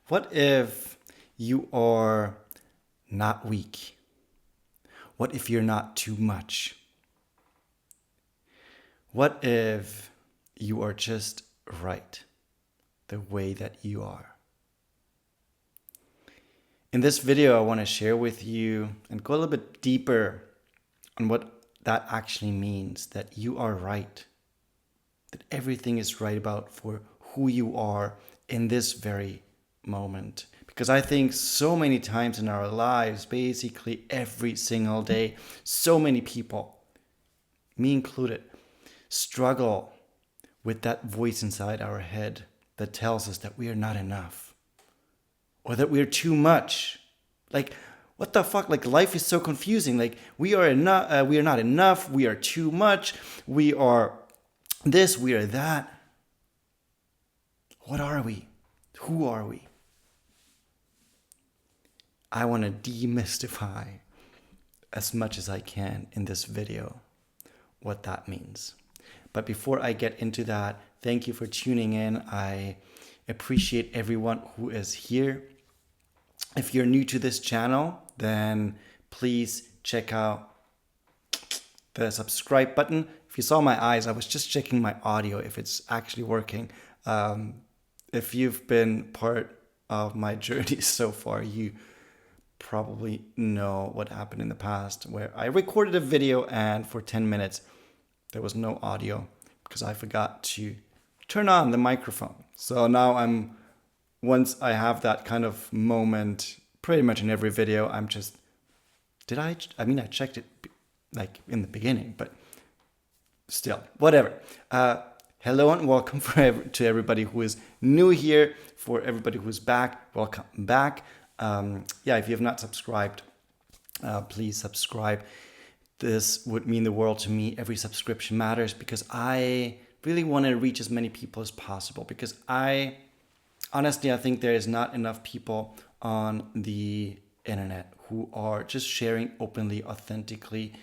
What if you are not weak? What if you're not too much? What if you are just right the way that you are? In this video, I want to share with you and go a little bit deeper on what that actually means, that you are right, that everything is right about for who you are in this very moment. Because I think so many times in our lives, basically every single day, so many people, me included, struggle with that voice inside our head that tells us that we are not enough or that we're too much. Like, what the fuck? Like, life is so confusing. Like, we are not enough. We are too much. We are this. We are that. What are we? Who are we? I want to demystify as much as I can in this video what that means. But before I get into that, thank you for tuning in. I appreciate everyone who is here. If you're new to this channel, then please check out the subscribe button. If you saw my eyes, I was just checking my audio if it's actually working. If you've been part of my journey so far, you probably know what happened in the past where I recorded a video and for 10 minutes there was no audio because I forgot to turn on the microphone. So now once I have that kind of moment pretty much in every video, I checked it like in the beginning, but still, whatever. Hello and welcome to everybody who is new here. For everybody who's back, welcome back. If you have not subscribed, please subscribe. This would mean the world to me. Every subscription matters because I really want to reach as many people as possible, because I think there is not enough people on the internet who are just sharing openly, authentically.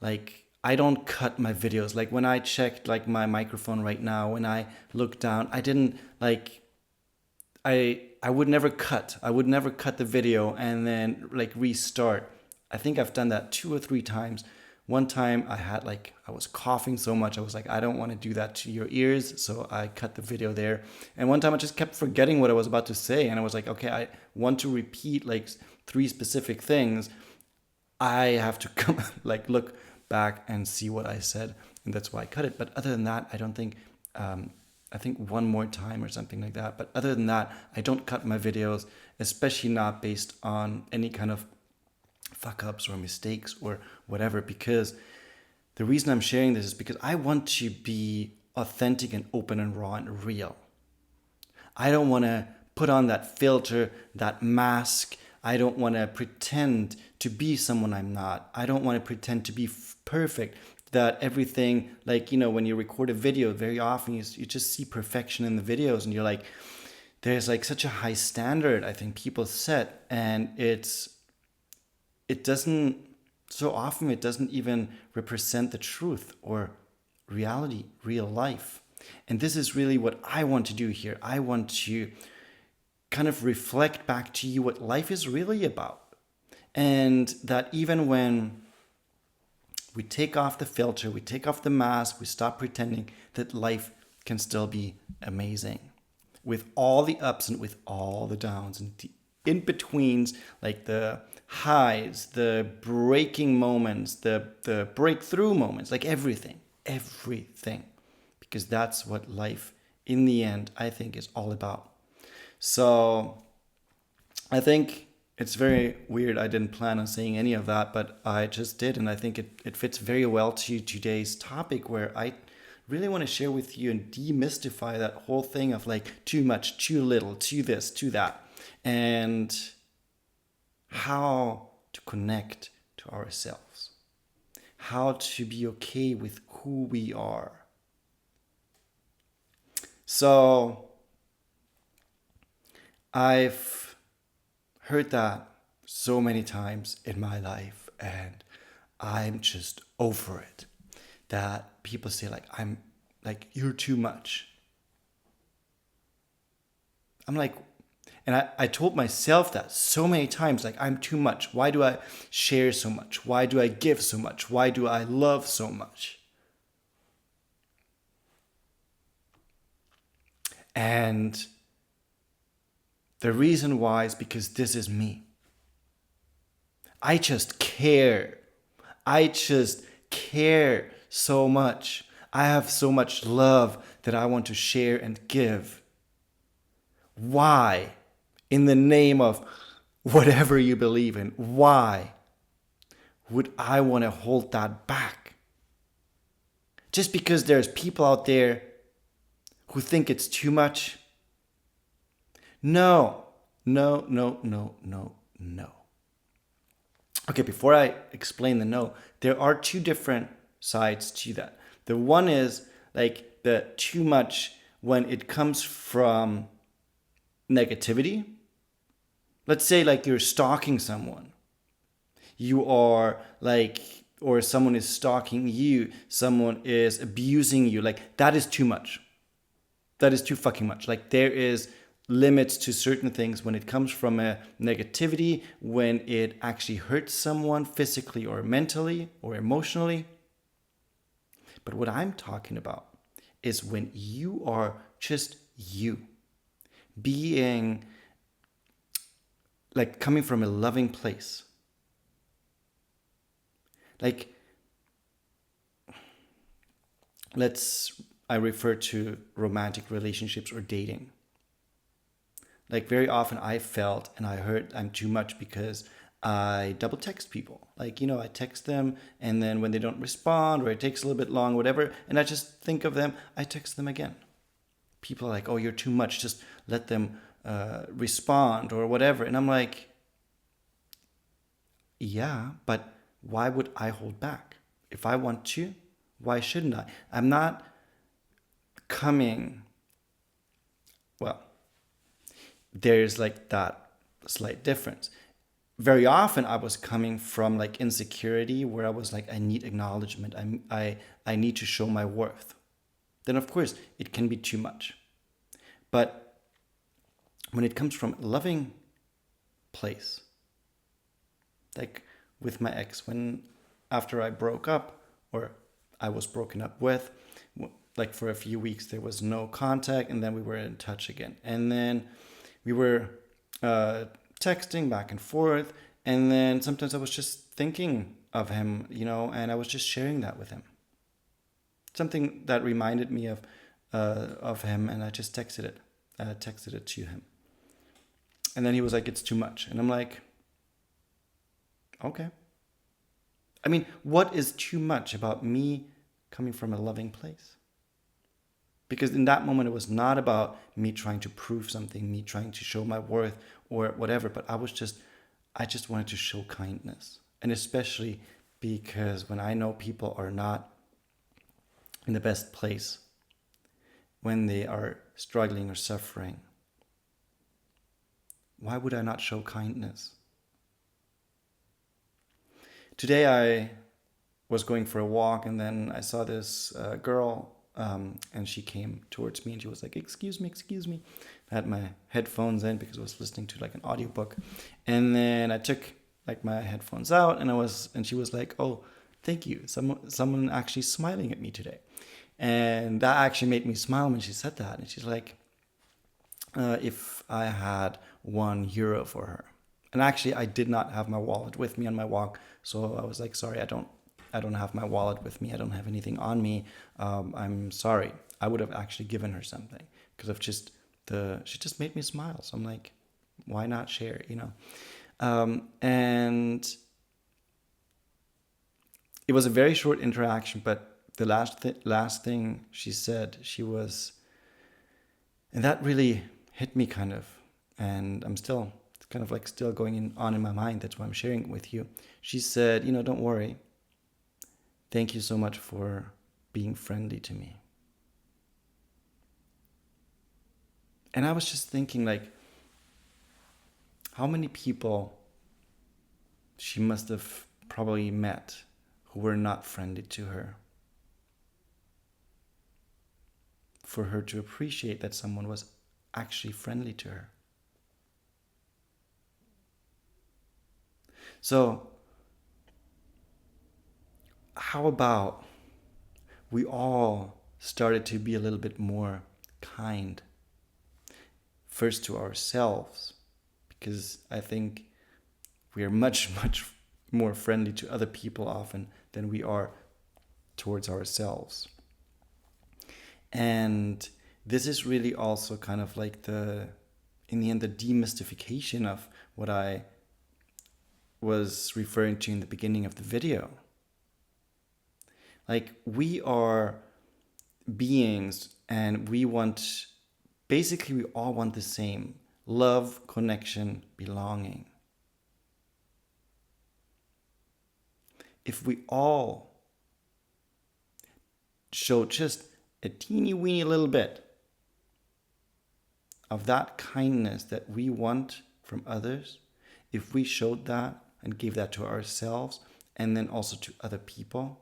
Like, I don't cut my videos. Like, when I checked like my microphone right now, when I looked down, I didn't like, I would never cut. I would never cut the video and then like restart. I think I've done that 2 or 3 times. One time I was coughing so much. I was like, I don't want to do that to your ears. So I cut the video there. And one time I just kept forgetting what I was about to say. And I was like, okay, I want to repeat like 3 specific things. I have to come look back and see what I said. And that's why I cut it. But other than that, I don't think, I think one more time or something like that. But other than that, I don't cut my videos, especially not based on any kind of fuck ups or mistakes or whatever, because the reason I'm sharing this is because I want to be authentic and open and raw and real. I don't want to put on that filter, that mask. I don't want to pretend to be someone I'm not. I don't want to pretend to be perfect, that everything, like, when you record a video, very often you just see perfection in the videos and you're like, there's like such a high standard I think people set, and it doesn't even represent the truth or reality, real life. And this is really what I want to do here. I want to kind of reflect back to you what life is really about. And that even when we take off the filter, we take off the mask, we stop pretending, that life can still be amazing. With all the ups and with all the downs and the in-betweens, like the highs, the breaking moments, the breakthrough moments, like everything. Because that's what life, in the end, I think is all about. So I think it's very weird. I didn't plan on saying any of that, but I just did. And I think it fits very well to today's topic, where I really want to share with you and demystify that whole thing of like too much, too little, too this, too that, and how to connect to ourselves, how to be okay with who we are. So I've heard that so many times in my life, and I'm just over it. That people say you're too much. I'm like, And I told myself that so many times, like, I'm too much. Why do I share so much? Why do I give so much? Why do I love so much? And the reason why is because this is me. I just care. I just care so much. I have so much love that I want to share and give. Why? In the name of whatever you believe in, why would I want to hold that back? Just because there's people out there who think it's too much? No, no, no, no, no, no. Okay, before I explain the no, there are two different sides to that. The one is like the too much when it comes from negativity. Let's say like you're stalking someone. You are like, or someone is stalking you, someone is abusing you. Like that is too much. That is too fucking much. Like there is limits to certain things when it comes from a negativity, when it actually hurts someone physically or mentally or emotionally. But what I'm talking about is when you are just you, being like coming from a loving place. Like, I refer to romantic relationships or dating. Like very often I felt and I heard I'm too much because I double text people. Like, I text them and then when they don't respond or it takes a little bit long, whatever, and I just think of them, I text them again. People are like, oh, you're too much. Just let them respond or whatever. And I'm like, yeah, but why would I hold back? If I want to, why shouldn't I? I'm not coming, well, there's like that slight difference. Very often I was coming from like insecurity where I was like, I need acknowledgement. I need to show my worth. Then of course it can be too much. But when it comes from a loving place, like with my ex, when after I broke up or I was broken up with, like for a few weeks there was no contact and then we were in touch again. And then we were texting back and forth. And then sometimes I was just thinking of him, and I was just sharing that with him. Something that reminded me of him, and I just texted it to him. And then he was like, "It's too much," and I'm like, "Okay." I mean, what is too much about me coming from a loving place? Because in that moment, it was not about me trying to prove something, me trying to show my worth or whatever, but I just wanted to show kindness. And especially because when I know people are not in the best place, when they are struggling or suffering, why would I not show kindness? Today I was going for a walk and then I saw this girl and she came towards me and she was like, excuse me. I had my headphones in because I was listening to like an audiobook. And then I took like my headphones out and she was like, oh, thank you. Someone actually smiling at me today. And that actually made me smile when she said that. And she's like, if I had €1 for her. And actually I did not have my wallet with me on my walk. So I was like, sorry, I don't have my wallet with me. I don't have anything on me. I'm sorry. I would have actually given her something because of she just made me smile. So I'm like, why not share, and it was a very short interaction, but the last thing she said, and that really hit me kind of, and it's kind of like still going on in my mind. That's why I'm sharing it with you. She said, don't worry. Thank you so much for being friendly to me. And I was just thinking, like, how many people she must have probably met who were not friendly to her, for her to appreciate that someone was actually friendly to her. So, how about we all started to be a little bit more kind, first to ourselves, because I think we are much, much more friendly to other people often than we are towards ourselves. And this is really also kind of like in the end, the demystification of what I was referring to in the beginning of the video. Like, we are beings and we all want the same: love, connection, belonging. If we all show just a teeny weeny little bit of that kindness that we want from others, if we showed that and gave that to ourselves and then also to other people,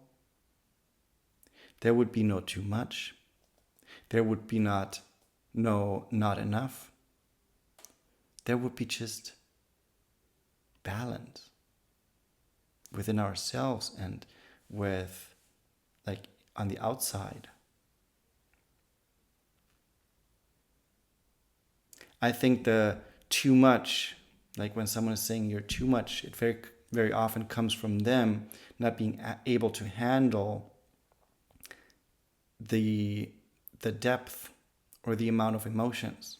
there would be no too much. There would be not enough. There would be just balance within ourselves and with, like, on the outside. I think the too much, like when someone is saying you're too much, it very, very often comes from them not being able to handle the depth or the amount of emotions.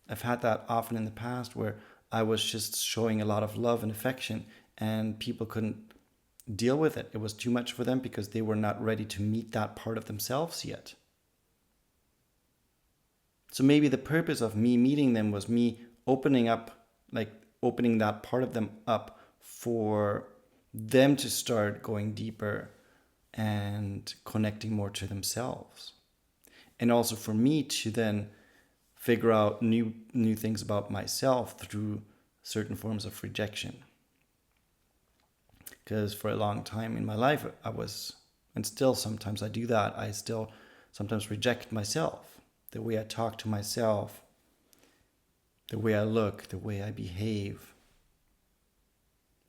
I've had that often in the past where I was just showing a lot of love and affection and people couldn't deal with it. It was too much for them because they were not ready to meet that part of themselves yet. So maybe the purpose of me meeting them was me opening that part of them up for them to start going deeper and connecting more to themselves. And also for me to then figure out new things about myself through certain forms of rejection. Because for a long time in my life, I was, and still sometimes I do that, I still sometimes reject myself, the way I talk to myself, the way I look, the way I behave,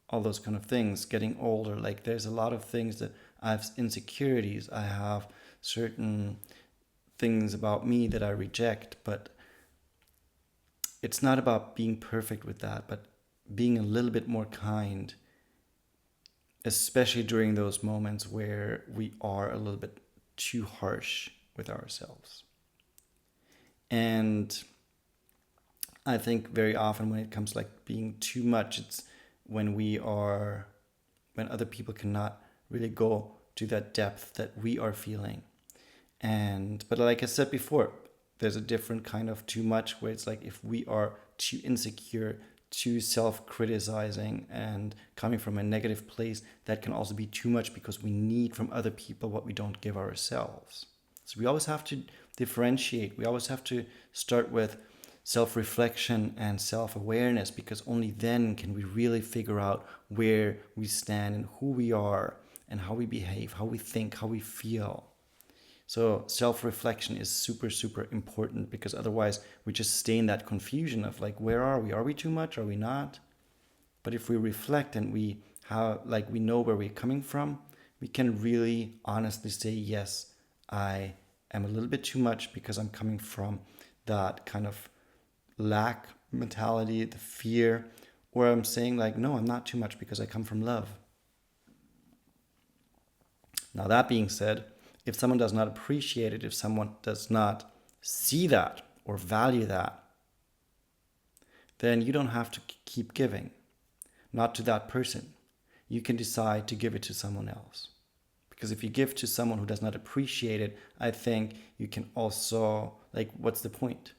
all those kind of things. Getting older, like there's a lot of things that I have insecurities, I have certain things about me that I reject, but it's not about being perfect with that, but being a little bit more kind, especially during those moments where we are a little bit too harsh with ourselves. And I think very often when it comes like being too much, it's when other people cannot really go to that depth that we are feeling. But like I said before, there's a different kind of too much where it's like if we are too insecure, too self-criticizing and coming from a negative place, that can also be too much because we need from other people what we don't give ourselves. So we always have to differentiate. We always have to start with self-reflection and self-awareness, because only then can we really figure out where we stand and who we are and how we behave, how we think, how we feel. So self-reflection is super, super important, because otherwise we just stay in that confusion of like, where are we? Are we too much? Are we not? But if we reflect and we know where we're coming from, we can really honestly say, yes, I am a little bit too much because I'm coming from that kind of lack mentality, the fear, or I'm saying like, no, I'm not too much because I come from love. Now, that being said, if someone does not appreciate it, if someone does not see that or value that, then you don't have to keep giving. Not to that person. You can decide to give it to someone else. Because if you give to someone who does not appreciate it, I think you can also, like, what's the point?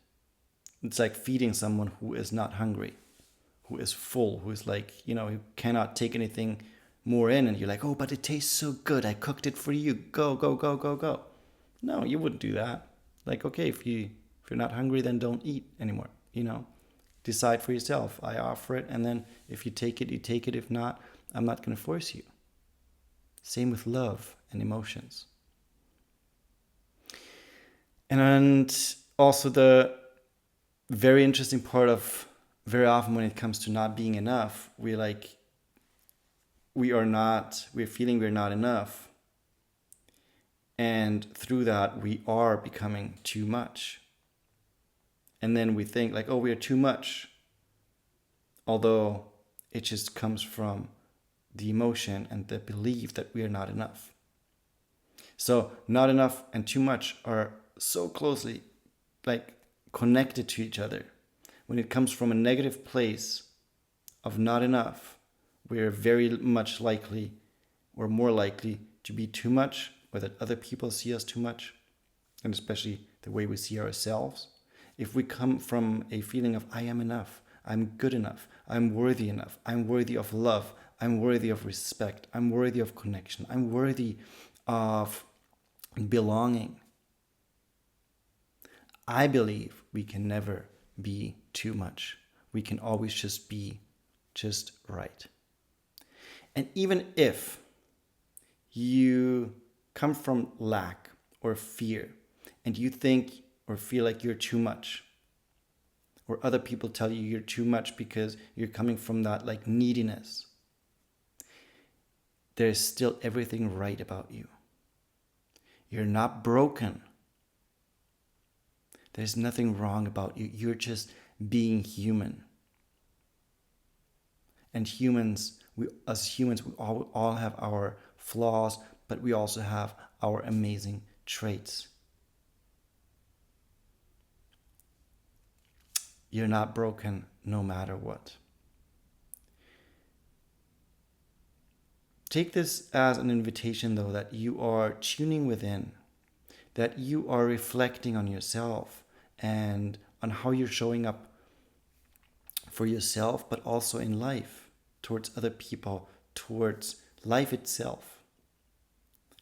It's like feeding someone who is not hungry, who is full, who is like, who cannot take anything more in, and you're like, oh, but it tastes so good, I cooked it for you, go, go, go, go, go. No, you wouldn't do that. Like, okay, if you're not hungry, then don't eat anymore. Decide for yourself. I offer it, and then if you take it, you take it. If not, I'm not going to force you. Same with love and emotions. And also the very interesting part of, very often when it comes to not being enough, we like we're feeling we're not enough. And through that, we are becoming too much. And then we think like, oh, we are too much. Although it just comes from the emotion and the belief that we are not enough. So not enough and too much are so closely like connected to each other. When it comes from a negative place of not enough, we're very much likely or more likely to be too much, or that other people see us too much, and especially the way we see ourselves. If we come from a feeling of I am enough, I'm good enough, I'm worthy enough, I'm worthy of love, I'm worthy of respect, I'm worthy of connection, I'm worthy of belonging, I believe we can never be too much. We can always just be just right. And even if you come from lack or fear and you think or feel like you're too much, or other people tell you you're too much because you're coming from that like neediness, there's still everything right about you. You're not broken. There's nothing wrong about you. You're just being human. And as humans, we all have our flaws, but we also have our amazing traits. You're not broken no matter what. Take this as an invitation, though, that you are tuning within, that you are reflecting on yourself and on how you're showing up for yourself, but also in life, towards other people, towards life itself.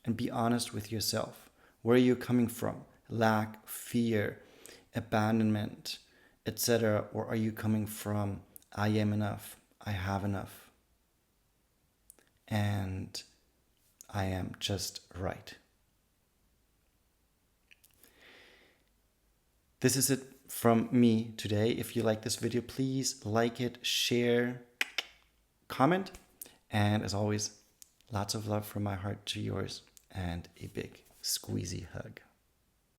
And be honest with yourself. Where are you coming from? Lack, fear, abandonment, etc. Or are you coming from I am enough, I have enough, and I am just right? This is it from me today. If you like this video, please like it, share, comment. And as always, lots of love from my heart to yours and a big squeezy hug.